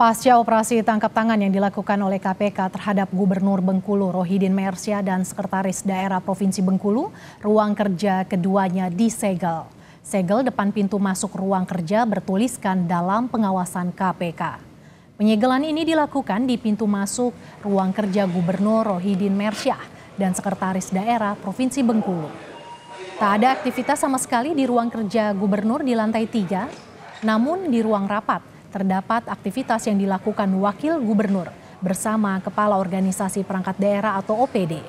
Pasca operasi tangkap tangan yang dilakukan oleh KPK terhadap Gubernur Bengkulu Rohidin Mersya dan Sekretaris Daerah Provinsi Bengkulu, ruang kerja keduanya disegel. Segel depan pintu masuk ruang kerja bertuliskan dalam pengawasan KPK. Penyegelan ini dilakukan di pintu masuk ruang kerja Gubernur Rohidin Mersya dan Sekretaris Daerah Provinsi Bengkulu. Tak ada aktivitas sama sekali di ruang kerja Gubernur di lantai 3, namun di ruang rapat terdapat aktivitas yang dilakukan Wakil Gubernur bersama Kepala Organisasi Perangkat Daerah atau OPD.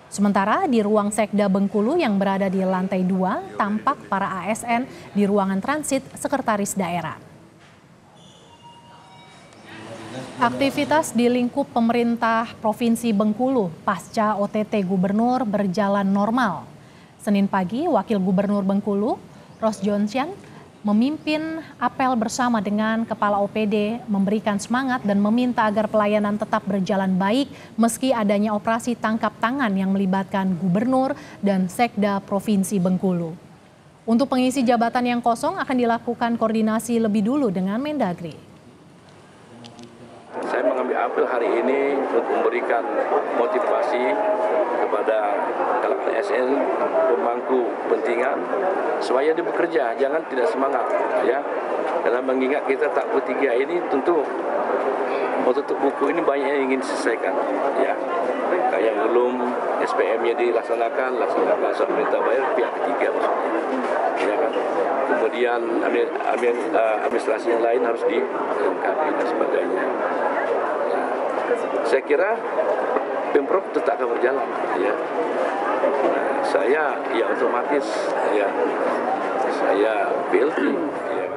Sementara di ruang Sekda Bengkulu yang berada di lantai 2 tampak para ASN di ruangan transit Sekretaris Daerah. Aktivitas di lingkup pemerintah Provinsi Bengkulu pasca OTT Gubernur berjalan normal. Senin pagi, Wakil Gubernur Bengkulu, Ros Jonsian, memimpin apel bersama dengan Kepala OPD, memberikan semangat dan meminta agar pelayanan tetap berjalan baik meski adanya operasi tangkap tangan yang melibatkan Gubernur dan Sekda Provinsi Bengkulu. Untuk pengisi jabatan yang kosong akan dilakukan koordinasi lebih dulu dengan Mendagri. Saya mengambil apel hari ini untuk memberikan motivasi kepada kalangan ASN, pemangku kepentingan, supaya dia bekerja, jangan tidak semangat, ya. Karena mengingat kita tak bertiga ini tentu mau tutup buku ini banyak yang ingin diselesaikan, ya. Kayak belum SPM-nya dilaksanakan perintah bayar pihak ketiga maksudnya, ya kan. Kemudian administrasi yang lain harus dilengkapi dan sebagainya. Saya kira Pemprov tetap akan berjalan, ya. Saya ya otomatis ya saya PLT, ya.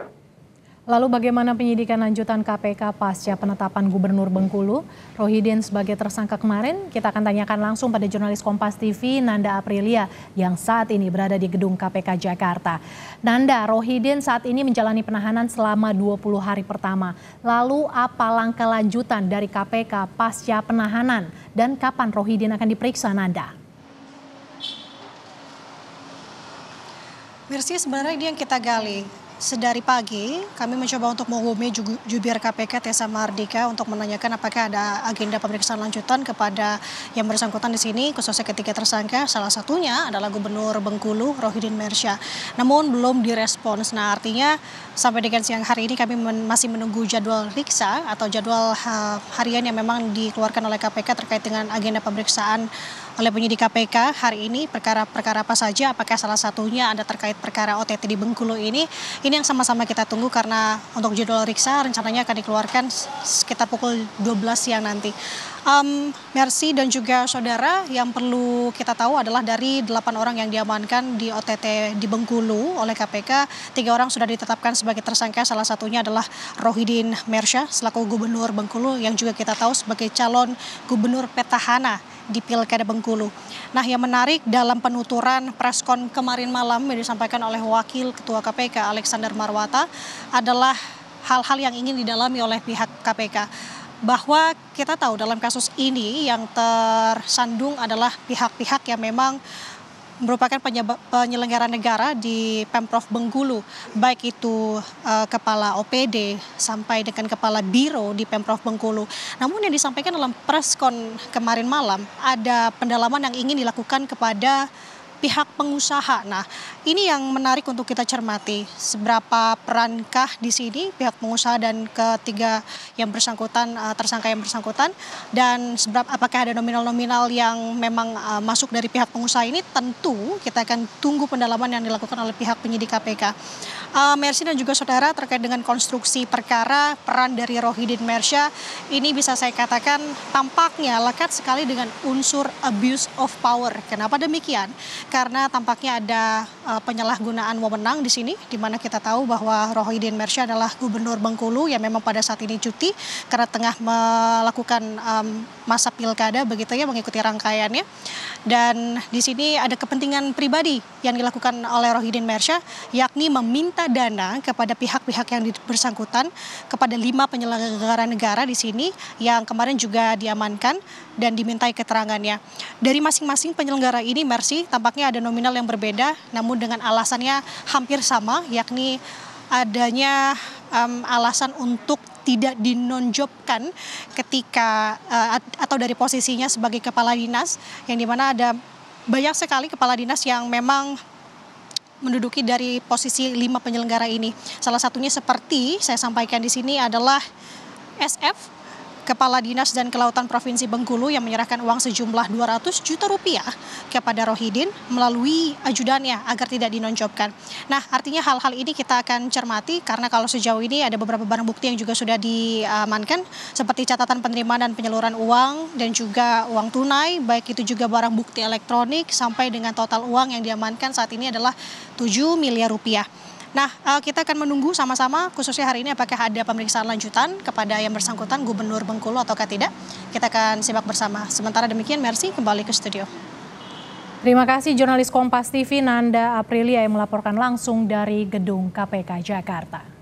Lalu bagaimana penyidikan lanjutan KPK pasca penetapan Gubernur Bengkulu Rohidin sebagai tersangka kemarin? Kita akan tanyakan langsung pada jurnalis Kompas TV Nanda Aprilia yang saat ini berada di gedung KPK Jakarta. Nanda, Rohidin saat ini menjalani penahanan selama 20 hari pertama. Lalu apa langkah lanjutan dari KPK pasca penahanan dan kapan Rohidin akan diperiksa, Nanda? Mercy, sebenarnya ini yang kita gali. Sedari pagi kami mencoba untuk menghubungi jubir KPK Tessa Mardika untuk menanyakan apakah ada agenda pemeriksaan lanjutan kepada yang bersangkutan di sini, khususnya ketiga tersangka, salah satunya adalah Gubernur Bengkulu Rohidin Mersya. Namun belum direspons. Nah, artinya sampai dengan siang hari ini kami masih menunggu jadwal riksa atau jadwal harian yang memang dikeluarkan oleh KPK terkait dengan agenda pemeriksaan oleh penyidik KPK hari ini. Perkara-perkara apa saja, apakah salah satunya ada terkait perkara OTT di Bengkulu ini yang sama-sama kita tunggu karena untuk jadwal riksa rencananya akan dikeluarkan sekitar pukul 12 siang nanti. Mercy dan juga saudara, yang perlu kita tahu adalah dari 8 orang yang diamankan di OTT di Bengkulu oleh KPK, 3 orang sudah ditetapkan sebagai tersangka, salah satunya adalah Rohidin Mersya selaku Gubernur Bengkulu yang juga kita tahu sebagai calon Gubernur petahana di Pilkada Bengkulu. Nah, yang menarik dalam penuturan preskon kemarin malam yang disampaikan oleh Wakil Ketua KPK Alexander Marwata adalah hal-hal yang ingin didalami oleh pihak KPK. Bahwa kita tahu dalam kasus ini yang tersandung adalah pihak-pihak yang memang merupakan penyelenggara negara di Pemprov Bengkulu, baik itu Kepala OPD sampai dengan Kepala Biro di Pemprov Bengkulu. Namun yang disampaikan dalam preskon kemarin malam ada pendalaman yang ingin dilakukan kepada pihak pengusaha. Nah, ini yang menarik untuk kita cermati. Seberapa perankah di sini pihak pengusaha dan ketiga yang bersangkutan, tersangka yang bersangkutan, dan apakah ada nominal-nominal yang memang masuk dari pihak pengusaha ini? Tentu kita akan tunggu pendalaman yang dilakukan oleh pihak penyidik KPK. Mercy dan juga saudara, terkait dengan konstruksi perkara peran dari Rohidin Mersya ini bisa saya katakan tampaknya lekat sekali dengan unsur abuse of power. Kenapa demikian? Karena tampaknya ada penyalahgunaan wewenang di sini, di mana kita tahu bahwa Rohidin Mersya adalah Gubernur Bengkulu yang memang pada saat ini cuti karena tengah melakukan masa pilkada, begitu ya, mengikuti rangkaiannya. Dan di sini ada kepentingan pribadi yang dilakukan oleh Rohidin Mersya, yakni meminta dana kepada pihak-pihak yang bersangkutan, kepada 5 penyelenggara negara di sini yang kemarin juga diamankan dan dimintai keterangannya. Dari masing-masing penyelenggara ini, Mercy, tampaknya ada nominal yang berbeda, namun dengan alasannya hampir sama, yakni adanya alasan untuk tidak dinonjobkan ketika atau dari posisinya sebagai kepala dinas, yang dimana ada banyak sekali kepala dinas yang memang menduduki dari posisi 5 penyelenggara ini. Salah satunya seperti saya sampaikan di sini adalah SF, Kepala Dinas dan Kelautan Provinsi Bengkulu, yang menyerahkan uang sejumlah 200 juta rupiah kepada Rohidin melalui ajudannya agar tidak dinonjobkan. Nah, artinya hal-hal ini kita akan cermati karena kalau sejauh ini ada beberapa barang bukti yang juga sudah diamankan seperti catatan penerimaan dan penyaluran uang dan juga uang tunai, baik itu juga barang bukti elektronik sampai dengan total uang yang diamankan saat ini adalah 7 miliar rupiah. Nah, kita akan menunggu sama-sama khususnya hari ini apakah ada pemeriksaan lanjutan kepada yang bersangkutan Gubernur Bengkulu ataukah tidak. Kita akan simak bersama. Sementara demikian, Mercy kembali ke studio. Terima kasih jurnalis Kompas TV Nanda Aprilia yang melaporkan langsung dari Gedung KPK Jakarta.